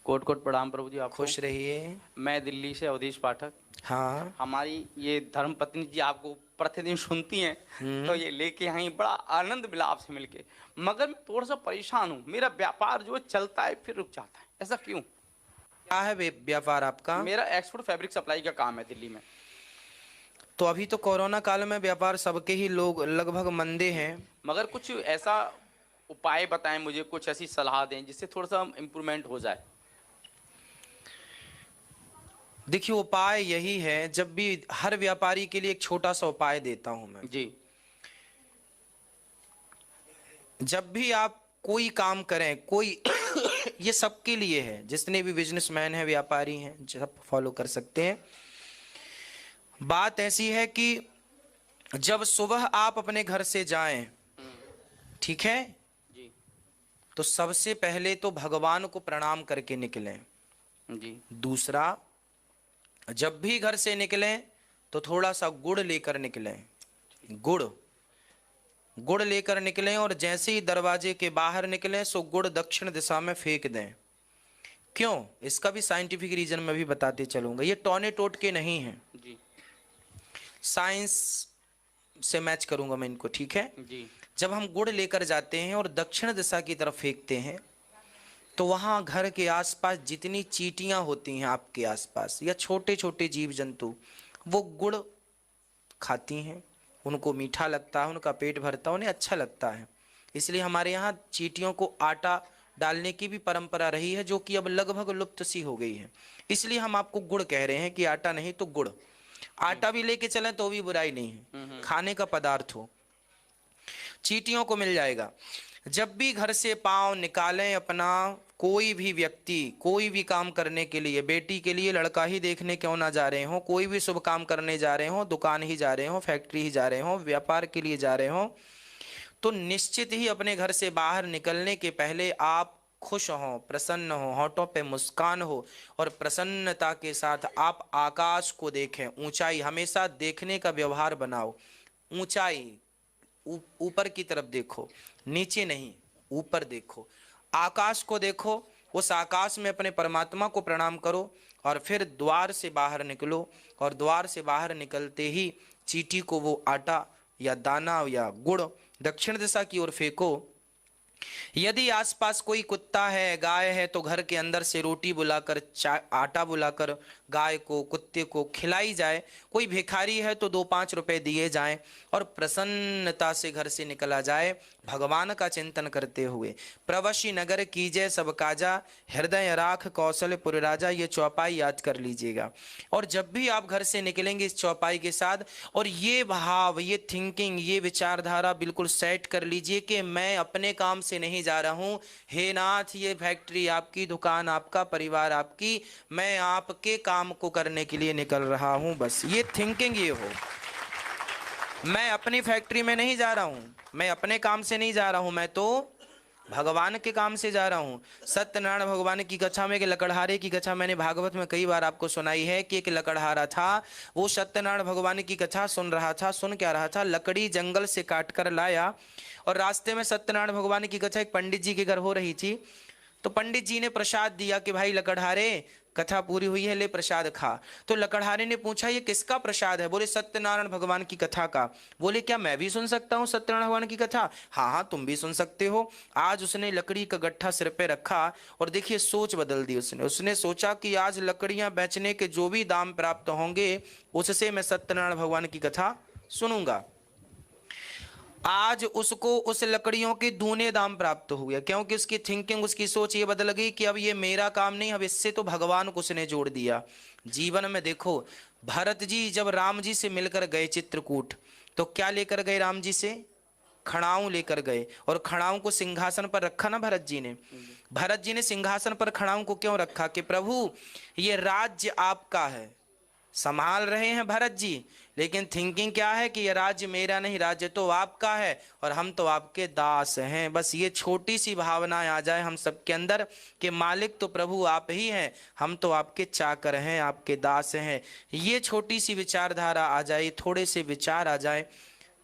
Coat coat प्रणाम प्रभु जी आपको। खुश रहिए। मैं दिल्ली से अवधेश पाठक। हाँ। हमारी ये धर्म पत्नी जी आपको प्रतिदिन सुनती हैं, तो हम्म। ये लेके आई, बड़ा आनंद मिला आपसे मिलके। मगर मैं थोड़ा सा परेशान हूँ, मेरा व्यापार जो है चलता है फिर रुक जाता है, ऐसा क्यों? क्या है व्यापार आपका? मेरा एक्सपोर्ट फैब्रिक सप्लाई का काम है दिल्ली में। तो अभी तो कोरोना काल में व्यापार सबके ही लोग लगभग मंदे जी। हैं। मगर कुछ ऐसा उपाय बताएं मुझे, कुछ ऐसी सलाह दें जिससे थोड़ा सा इम्प्रूवमेंट हो जाए। देखिए, उपाय यही है, जब भी हर व्यापारी के लिए एक छोटा सा उपाय देता हूं मैं। जी। जब भी आप कोई काम करें, कोई ये सबके लिए है, जितने भी बिजनेसमैन हैं, व्यापारी हैं, सब फॉलो कर सकते हैं। बात ऐसी है कि जब सुबह आप अपने घर से जाएं, ठीक है, जी। तो सबसे पहले तो भगवान को प्रणाम करके निकलें। जी। दूसरा, जब भी घर से निकलें तो थोड़ा सा गुड़ लेकर निकलें। गुड़ गुड़ लेकर निकलें, और जैसे ही दरवाजे के बाहर निकलें सो गुड़ दक्षिण दिशा में फेंक दें। क्यों? इसका भी साइंटिफिक रीजन मैं भी बताते चलूंगा, ये टोने टोटके नहीं है, जी। साइंस से मैच करूंगा मैं इनको, ठीक है। जी। जब हम गुड़ लेकर जाते हैं और दक्षिण दिशा की तरफ फेंकते हैं, तो वहां घर के आसपास जितनी चींटियां होती हैं आपके आसपास, या छोटे छोटे जीव जंतु, वो गुड़ खाती हैं। उनको मीठा लगता है, उनका पेट भरता है, उन्हें अच्छा लगता है। इसलिए हमारे यहाँ चींटियों को आटा डालने की भी परंपरा रही है, जो कि अब लगभग लुप्त सी हो गई है। इसलिए हम आपको गुड़ कह रहे हैं कि आटा नहीं तो गुड़। जी। आटा भी लेके चलें तो भी बुराई नहीं है, हम्म। खाने का पदार्थ हो, चींटियों को मिल जाएगा। जब भी घर से पांव निकालें अपना, कोई भी व्यक्ति कोई भी काम करने के लिए, बेटी के लिए लड़का ही देखने क्यों ना जा रहे हो, कोई भी शुभ काम करने जा रहे हो, दुकान ही जा रहे हो, फैक्ट्री ही जा रहे हो, व्यापार के लिए जा रहे हो, तो निश्चित ही अपने घर से बाहर निकलने के पहले आप खुश हो, प्रसन्न हो, होठों पे मुस्कान हो, और प्रसन्नता के साथ आप आकाश को देखें। ऊंचाई हमेशा देखने का व्यवहार बनाओ। ऊंचाई, ऊपर की तरफ देखो, नीचे नहीं, ऊपर देखो, आकाश को देखो। उस आकाश में अपने परमात्मा को प्रणाम करो, और फिर द्वार से बाहर निकलो, और द्वार से बाहर निकलते ही चींटी को वो आटा या दाना या गुड़ दक्षिण दिशा की ओर फेंको। यदि आसपास कोई कुत्ता है, गाय है, तो घर के अंदर से रोटी बुलाकर, आटा बुलाकर गाय को, कुत्ते को खिलाई जाए। कोई भिखारी है तो 2-5 रुपए दिए जाएं, और प्रसन्नता से घर से निकला जाए, भगवान का चिंतन करते हुए। प्रवशी नगर कीजय सब काजा, हृदय राख कौशलपुर राजा, ये चौपाई याद कर लीजिएगा। और जब भी आप घर से निकलेंगे इस चौपाई के साथ, और ये भाव, ये थिंकिंग, ये विचारधारा बिल्कुल सेट कर लीजिए कि मैं अपने काम से नहीं जा रहा हूं, हे नाथ ये फैक्ट्री आपकी, दुकान आपका, परिवार आपकी, मैं आपके काम को करने के लिए निकल रहा हूं। बस ये थिंकिंग ये हो, मैं अपनी फैक्ट्री में नहीं जा रहा हूं, मैं अपने काम से नहीं जा रहा हूं, मैं तो भगवान के काम से जा रहा हूं। सत्यनारायण भगवान की कथा में, एक लकड़हारे की कथा मैंने भागवत में कई बार आपको सुनाई है, कि एक लकड़हारा था, वो सत्यनारायण भगवान की कथा सुन रहा था। सुन क्या रहा था? लकड़ी जंगल से काट कर लाया, और रास्ते में सत्यनारायण भगवान की कथा एक पंडित जी के घर हो रही थी। तो पंडित जी ने प्रसाद दिया कि भाई लकड़हारे, कथा पूरी हुई है, ले प्रसाद खा। तो लकड़हारे ने पूछा ये किसका प्रसाद है? बोले सत्यनारायण भगवान की कथा का। बोले क्या मैं भी सुन सकता हूँ सत्यनारायण भगवान की कथा? हाँ हाँ, तुम भी सुन सकते हो। आज उसने लकड़ी का गट्ठा सिर पे रखा, और देखिए सोच बदल दी उसने। उसने सोचा कि आज लकड़ियां बेचने के जो भी दाम प्राप्त होंगे, उससे मैं सत्यनारायण भगवान की कथा सुनूंगा। आज उसको उस लकड़ियों के दूने दाम प्राप्त हो गया, क्योंकि उसकी थिंकिंग, उसकी सोच ये बदल गई कि अब ये मेरा काम नहीं, अब इससे तो भगवान को उसने जोड़ दिया। जीवन में देखो, भरत जी जब राम जी से मिलकर गए चित्रकूट, तो क्या लेकर गए राम जी से? खड़ाऊं लेकर गए, और खड़ाऊं को सिंहासन पर रखा ना भरत जी ने। भरत जी ने सिंहासन पर खड़ाऊं को क्यों रखा? कि प्रभु ये राज्य आपका है। संभाल रहे हैं भरत जी, लेकिन थिंकिंग क्या है कि ये राज्य मेरा नहीं, राज्य तो आपका है, और हम तो आपके दास हैं। बस ये छोटी सी भावना आ जाए हम सबके अंदर कि मालिक तो प्रभु आप ही हैं, हम तो आपके चाकर हैं, आपके दास हैं। ये छोटी सी विचारधारा आ जाए, थोड़े से विचार आ जाए,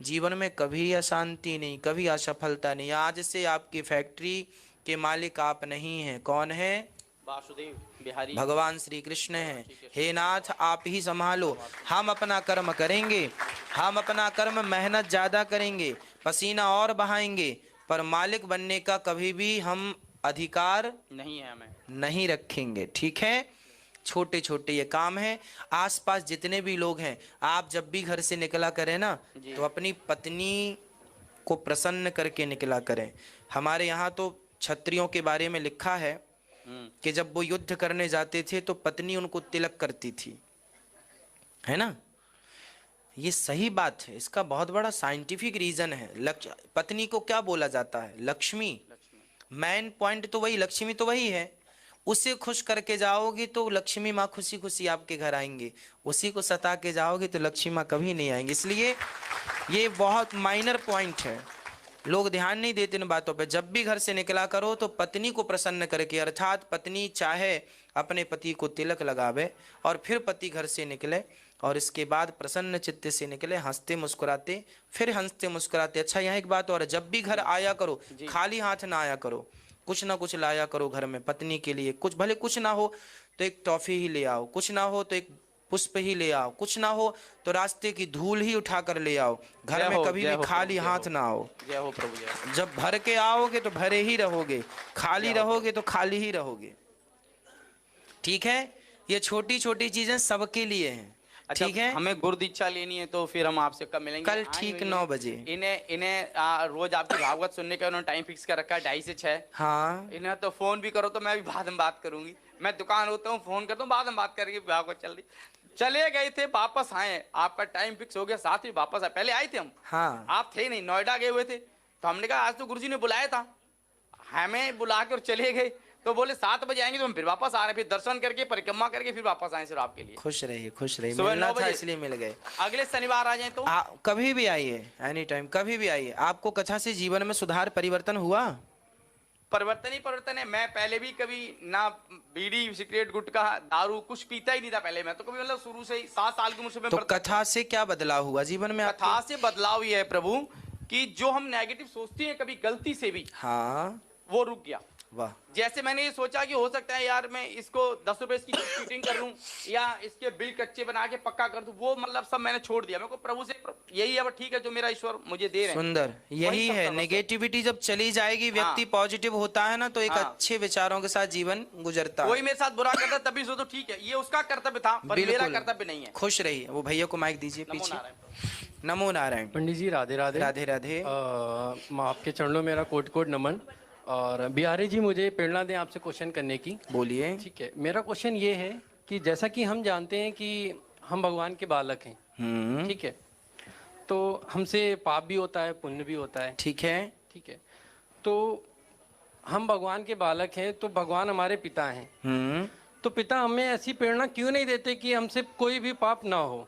जीवन में कभी अशांति नहीं, कभी असफलता नहीं। आज से आपकी फैक्ट्री के मालिक आप नहीं हैं, कौन है? वासुदेव बिहारी भगवान श्री कृष्ण हैं। हे नाथ आप ही संभालो, हम अपना कर्म करेंगे, हम अपना कर्म मेहनत ज्यादा करेंगे, पसीना और बहाएंगे, पर मालिक बनने का कभी भी हम अधिकार नहीं है हमें। नहीं रखेंगे। ठीक है, छोटे छोटे ये काम है। आसपास जितने भी लोग हैं, आप जब भी घर से निकला करें ना, जी। तो अपनी पत्नी को प्रसन्न करके निकला करें। हमारे यहाँ तो क्षत्रियों के बारे में लिखा है कि जब वो युद्ध करने जाते थे तो पत्नी उनको तिलक करती थी, है ना। ये सही बात है, इसका बहुत बड़ा साइंटिफिक रीजन है। पत्नी को क्या बोला जाता है? लक्ष्मी। मेन पॉइंट तो वही, लक्ष्मी तो वही है। उसे खुश करके जाओगे तो लक्ष्मी माँ खुशी खुशी आपके घर आएंगे, उसी को सता के जाओगे तो लक्ष्मी माँ कभी नहीं आएंगे। इसलिए ये बहुत माइनर पॉइंट है, लोग ध्यान नहीं देते इन बातों पे। जब भी घर से निकला करो तो पत्नी को प्रसन्न करके, अर्थात पत्नी चाहे अपने पति को तिलक लगावे और फिर पति घर से निकले, और इसके बाद प्रसन्न चित्त से निकले, हंसते मुस्कुराते, फिर हंसते मुस्कुराते। अच्छा यहाँ एक बात और है, जब भी घर आया करो खाली हाथ ना आया करो, कुछ ना कुछ लाया करो घर में पत्नी के लिए। कुछ भले कुछ ना हो तो एक टॉफी ही ले आओ, कुछ ना हो तो एक पुष्प ही ले आओ, कुछ ना हो तो रास्ते की धूल ही उठा कर ले आओ। घर में कभी भी खाली हाथ ना आओ। जय हो प्रभु जय। जब भर के आओगे तो भरे ही रहोगे, खाली रहोगे तो खाली ही रहोगे। ठीक है, ये छोटी छोटी चीजें सबके लिए हैं। अच्छा, ठीक है, हमें गुरु दीक्षा लेनी है तो फिर हम आपसे कब मिलेंगे? कल ठीक 9 बजे। इन्हें रोज आपकी भागवत सुनने का उन्होंने टाइम फिक्स कर रखा है 2:30 से 6। हाँ, इन्हें तो फोन भी करो तो मैं भी बाद में बात करूंगी। मैं दुकान होता हूँ, फोन करता हूँ, बाद में बात करेंगे। भागवत चल रही, चले गए थे वापस आए, आपका टाइम फिक्स हो गया, साथ ही वापस आए। पहले आए थे हम, हाँ, आप थे नहीं, नोएडा गए हुए थे, तो हमने कहा आज तो गुरुजी ने बुलाया था, हमें बुला के और चले गए। तो बोले 7 बजे आएंगे, तो हम फिर वापस आ रहे हैं, फिर दर्शन करके परिक्रमा करके फिर वापस आए सिर्फ आपके लिए। खुश रहिए, खुश रहिए। सुबह मिलना 9 था बजे। इसलिए मिल गए। अगले शनिवार आ जाए तो कभी भी आइए, एनी टाइम, कभी भी आइए। आपको कथा से जीवन में सुधार परिवर्तन हुआ? परिवर्तन ही परिवर्तन है। मैं पहले भी कभी ना बीड़ी सिगरेट गुटखा दारू कुछ पीता ही नहीं था पहले। मैं तो कभी मतलब शुरू से ही 7 साल की उम्र से मैं तो कथा से क्या बदलाव हुआ जीवन में? कथा से बदलाव ये है प्रभु कि जो हम नेगेटिव सोचते हैं कभी गलती से भी, हाँ, वो रुक गया। वाह। जैसे मैंने ये सोचा कि हो सकता है यार मैं इसको 10 रुपए इसकी चीटिंग कर लूं या इसके बिल कच्चे बना के पक्का कर दूं, वो मतलब सब मैंने छोड़ दिया। मेरे को प्रभु से यही है, ठीक है जो मेरा ईश्वर मुझे दे रहे हैं। सुंदर, यही है। नेगेटिविटी जब चली जाएगी, व्यक्ति पॉजिटिव होता है ना, तो एक अच्छे विचारों के साथ जीवन गुजरता है। कोई मेरे साथ बुरा करता तभी सोचो ठीक है, ये उसका कर्तव्य था पर मेरा कर्तव्य नहीं है। खुश रहिए। वो भैया को माइक दीजिए पीछे। नमो नारायण। पंडित जी राधे राधे। राधे राधे। आपके चरणों मेरा कोटि कोटि नमन। और बिहारी जी मुझे प्रेरणा दें आपसे क्वेश्चन करने की। बोलिए। ठीक है, मेरा क्वेश्चन ये है कि जैसा कि हम जानते हैं कि हम भगवान के बालक हैं, ठीक है, तो हमसे पाप भी होता है पुण्य भी होता है, ठीक है, ठीक है, तो हम भगवान के बालक हैं, तो भगवान हमारे पिता हैं, तो पिता हमें ऐसी प्रेरणा क्यों नहीं देते कि हमसे कोई भी पाप ना हो,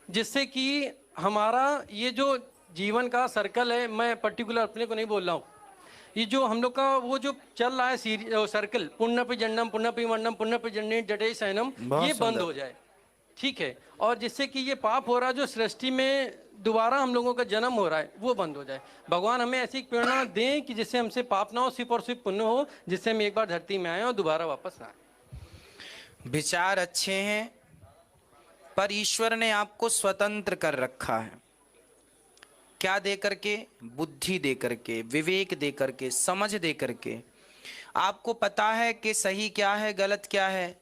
जिससे कि हमारा ये जो जीवन का सर्कल है, मैं पर्टिकुलर अपने को नहीं बोल रहा हूँ, ये जो हम लोग का वो जो चल रहा है सर्कल, पुण्य पे जन्म पुण्य पे मरणम पुण्य पे जन्म जटे शयनम, ये बंद हो जाए, ठीक है, और जिससे कि ये पाप हो रहा है जो सृष्टि में दोबारा हम लोगों का जन्म हो रहा है वो बंद हो जाए। भगवान हमें ऐसी प्रेरणा दें कि जिससे हमसे पाप ना हो, सिर्फ और सिर्फ पुण्य हो, जिससे हम एक बार धरती में आए और दोबारा वापस ना आए। विचार अच्छे हैं, पर ईश्वर ने आपको स्वतंत्र कर रखा है। क्या दे करके? बुद्धि दे करके, विवेक दे करके, समझ दे करके। आपको पता है कि सही क्या है गलत क्या है।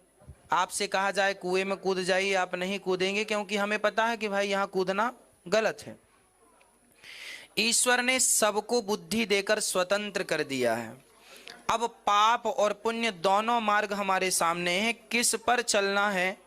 आपसे कहा जाए कुएं में कूद जाइए, आप नहीं कूदेंगे, क्योंकि हमें पता है कि भाई यहाँ कूदना गलत है। ईश्वर ने सबको बुद्धि देकर स्वतंत्र कर दिया है। अब पाप और पुण्य दोनों मार्ग हमारे सामने हैं, किस पर चलना है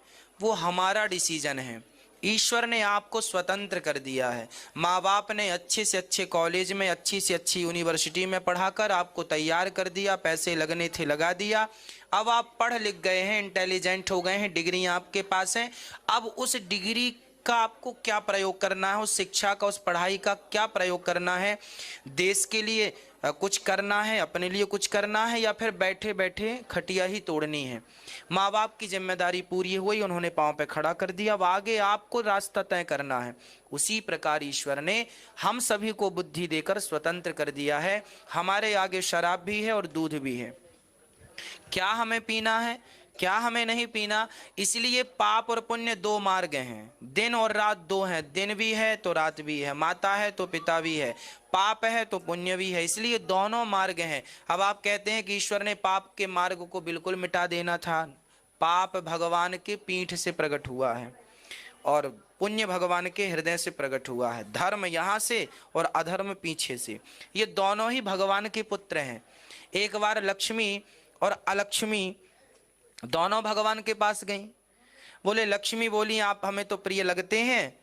वो हमारा डिसीजन है। ईश्वर ने आपको स्वतंत्र कर दिया है। माँ बाप ने अच्छे से अच्छे कॉलेज में, अच्छी से अच्छी यूनिवर्सिटी में पढ़ाकर आपको तैयार कर दिया, पैसे लगने थे लगा दिया। अब आप पढ़ लिख गए हैं, इंटेलिजेंट हो गए हैं, डिग्रियां आपके पास हैं। अब उस डिग्री का आपको क्या प्रयोग करना है, उस शिक्षा का, उस पढ़ाई का क्या प्रयोग करना है? देश के लिए कुछ करना है, अपने लिए कुछ करना है, या फिर बैठे बैठे खटिया ही तोड़नी है? माँ बाप की जिम्मेदारी पूरी हुई, उन्होंने पांव पे खड़ा कर दिया, अब आगे आपको रास्ता तय करना है। उसी प्रकार ईश्वर ने हम सभी को बुद्धि देकर स्वतंत्र कर दिया है। हमारे आगे शराब भी है और दूध भी है। क्या हमें पीना है, क्या हमें नहीं पीना। इसलिए पाप और पुण्य दो मार्ग हैं, दिन और रात दो हैं। दिन भी है तो रात भी है, माता है तो पिता भी है, पाप है तो पुण्य भी है, इसलिए दोनों मार्ग हैं। अब आप कहते हैं कि ईश्वर ने पाप के मार्ग को बिल्कुल मिटा देना था। पाप भगवान के पीठ से प्रकट हुआ है और पुण्य भगवान के हृदय से प्रकट हुआ है। धर्म यहाँ से और अधर्म पीछे से, ये दोनों ही भगवान के पुत्र हैं। एक बार लक्ष्मी और अलक्ष्मी दोनों भगवान के पास गई। बोले, लक्ष्मी बोली आप हमें तो प्रिय लगते हैं,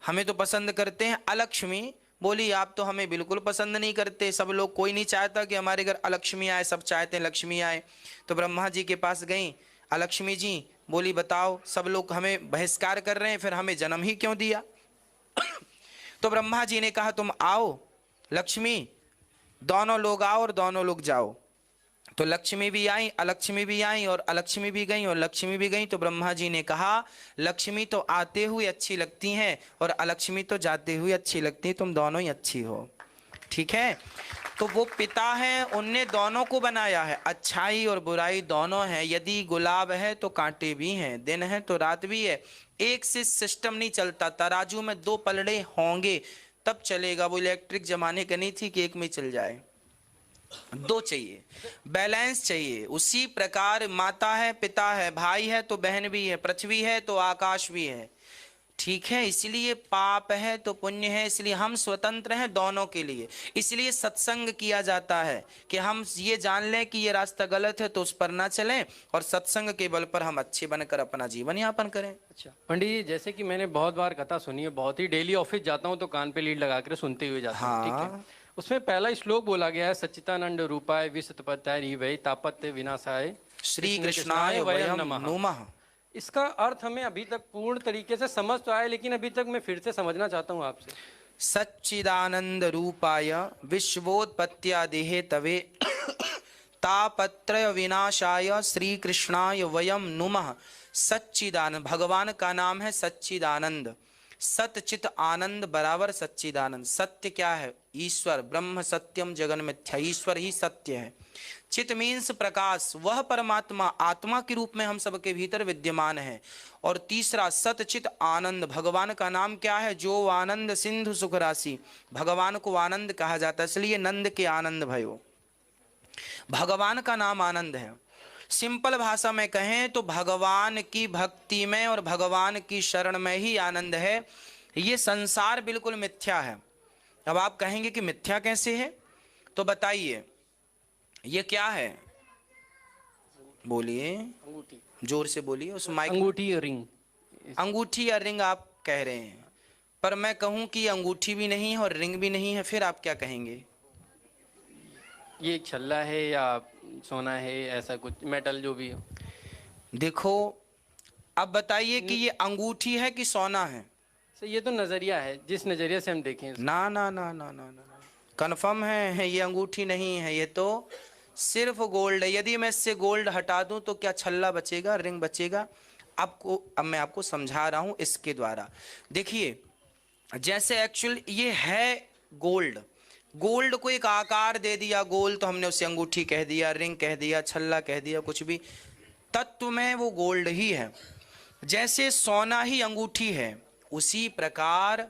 हमें तो पसंद करते हैं। अलक्ष्मी बोली आप तो हमें बिल्कुल पसंद नहीं करते, सब लोग, कोई नहीं चाहता कि हमारे घर अलक्ष्मी आए, सब चाहते हैं लक्ष्मी आए। तो ब्रह्मा जी के पास गई अलक्ष्मी जी, बोली बताओ सब लोग हमें बहिष्कार कर रहे हैं, फिर हमें जन्म ही क्यों दिया। तो ब्रह्मा जी ने कहा तुम आओ लक्ष्मी, दोनों लोग आओ और दोनों लोग जाओ। तो लक्ष्मी भी आई, अलक्ष्मी भी आई, और अलक्ष्मी भी गई और लक्ष्मी भी गई। तो ब्रह्मा जी ने कहा लक्ष्मी तो आते हुए अच्छी लगती हैं और अलक्ष्मी तो जाते हुए अच्छी लगती है, तुम दोनों ही अच्छी हो, ठीक है। तो वो पिता है, उनने दोनों को बनाया है, अच्छाई और बुराई दोनों है। यदि गुलाब है तो कांटे भी हैं, दिन है तो रात भी है। एक से सिस्टम नहीं चलता, तराजू में दो पलड़े होंगे तब चलेगा। वो इलेक्ट्रिक जमाने का नहीं थी कि एक में चल जाए, दो चाहिए, बैलेंस चाहिए। उसी प्रकार माता है, पिता है, भाई है तो बहन भी है, पृथ्वी है तो आकाश भी है, ठीक है। इसलिए पाप है तो पुण्य है, इसलिए हम स्वतंत्र हैं दोनों के लिए। इसलिए सत्संग किया जाता है कि हम ये जान लें कि ये रास्ता गलत है तो उस पर ना चलें, और सत्संग के बल पर हम अच्छे बनकर अपना जीवन यापन करें। अच्छा पंडित जी, जैसे कि मैंने बहुत बार कथा सुनी है, बहुत ही, डेली ऑफिस जाता हूँ तो कान पे लीड लगा कर सुनते हुए जाता हूँ, ठीक है। उसमें पहला श्लोक बोला गया है, सच्चिदानंद रूपाय विसुतपत्याय वै तापत्य विनाशाय श्री कृष्णाय वयम नमः। इसका अर्थ हमें अभी तक पूर्ण तरीके से समझ तो आया, लेकिन अभी तक मैं फिर से समझना चाहता हूँ आपसे। सच्चिदानंद रूपाय विश्वोत्पत्त्यादिहे तवे तापत्रय विनाशाय श्री कृष्णाय वयम नुमः। सच्चिदानंद, भगवान का नाम है सच्चिदानंद। सत चित आनंद बराबर सच्चिदानंद। सत्य क्या है? ईश्वर, ब्रह्म सत्यम जगन मिथ्या, ईश्वर ही सत्य है। चित मीन्स प्रकाश, वह परमात्मा आत्मा के रूप में हम सबके भीतर विद्यमान है। और तीसरा सत चित आनंद, भगवान का नाम क्या है? जो आनंद सिंधु सुख राशि, भगवान को आनंद कहा जाता है, इसलिए नंद के आनंद भयो, भगवान का नाम आनंद है। सिंपल भाषा में कहें तो भगवान की भक्ति में और भगवान की शरण में ही आनंद है। ये संसार बिल्कुल मिथ्या है। अब आप कहेंगे कि मिथ्या कैसे है, तो बताइए ये क्या है? बोलिए, जोर से बोलिए। उस माइक, अंगूठी और रिंग। अंगूठी या रिंग आप कह रहे हैं, पर मैं कहूं कि अंगूठी भी नहीं है और रिंग भी नहीं है, फिर आप क्या कहेंगे? ये छल्ला है या सोना है, ऐसा कुछ मेटल जो भी हो। देखो अब बताइए कि ये अंगूठी है कि सोना है? सर ये तो नजरिया है, जिस नजरिए से हम देखें। ना ना ना ना ना ना, कन्फर्म है ये अंगूठी नहीं है, ये तो सिर्फ गोल्ड है। यदि मैं इससे गोल्ड हटा दूं तो क्या छल्ला बचेगा, रिंग बचेगा? अब मैं आपको समझा रहा हूं इसके द्वारा। देखिए जैसे एक्चुअल ये है गोल्ड, गोल्ड को एक आकार दे दिया गोल, तो हमने उसे अंगूठी कह दिया, रिंग कह दिया, छल्ला कह दिया, कुछ भी। तत्व में वो गोल्ड ही है। जैसे सोना ही अंगूठी है, उसी प्रकार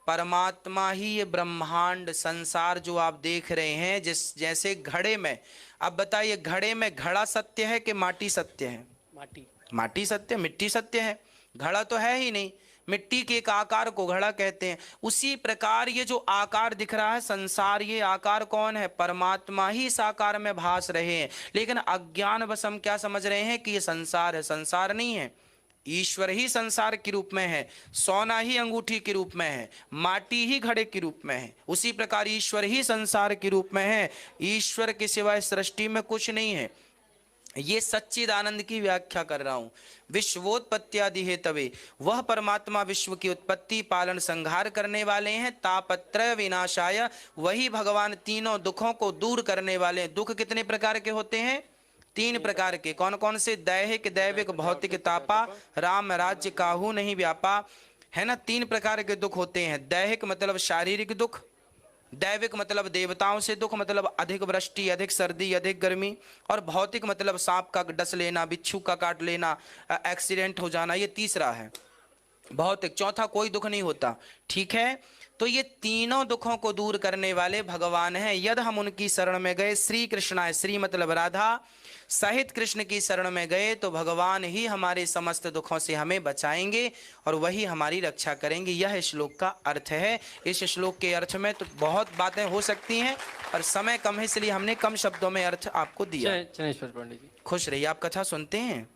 परमात्मा ही ये ब्रह्मांड संसार जो आप देख रहे हैं, जैसे घड़े में, अब बताइए घड़े में घड़ा सत्य है कि माटी सत्य है? माटी। माटी सत्य, मिट्टी सत्य है, घड़ा तो है ही नहीं। मिट्टी के एक आकार को घड़ा कहते हैं। उसी प्रकार ये जो आकार दिख रहा है संसार, ये आकार कौन है? परमात्मा ही इस आकार में भास रहे हैं। लेकिन अज्ञान बस हम क्या समझ रहे हैं कि ये संसार है, संसार नहीं है। ईश्वर ही संसार के रूप में है, सोना ही अंगूठी के रूप में है, माटी ही घड़े के रूप में है। उसी प्रकार ईश्वर ही संसार के रूप में है। ईश्वर के सिवाय सृष्टि में कुछ नहीं है। ये सच्चिदानंद की व्याख्या कर रहा हूं। विश्वोत्पत्त्यादि हेतवे, वह परमात्मा विश्व की उत्पत्ति पालन संहार करने वाले हैं। तापत्रय विनाशाय, वही भगवान तीनों दुखों को दूर करने वाले हैं। दुख कितने प्रकार के होते हैं? 3 प्रकार के। कौन कौन से? दैहिक, दैविक, भौतिक तापा, राम राज्य काहू नहीं व्यापा, है ना। 3 प्रकार के दुख होते हैं। दैहिक मतलब शारीरिक दुख, दैविक मतलब देवताओं से दुख, मतलब अधिक वृष्टि, अधिक सर्दी, अधिक गर्मी। और भौतिक मतलब सांप का डस लेना, बिच्छू का काट लेना, एक्सीडेंट हो जाना, ये तीसरा है भौतिक। चौथा कोई दुख नहीं होता। ठीक है, तो ये तीनों दुखों को दूर करने वाले भगवान हैं। यदि हम उनकी शरण में गए, श्री कृष्णाय, श्री मतलब राधा सहित कृष्ण की शरण में गए, तो भगवान ही हमारे समस्त दुखों से हमें बचाएंगे और वही हमारी रक्षा करेंगे। यह श्लोक का अर्थ है। इस श्लोक के अर्थ में तो बहुत बातें हो सकती हैं, पर समय कम है इसलिए हमने कम शब्दों में अर्थ आपको दिया। चनेश्वर पंडित जी, खुश रहिए। आप कथा सुनते हैं?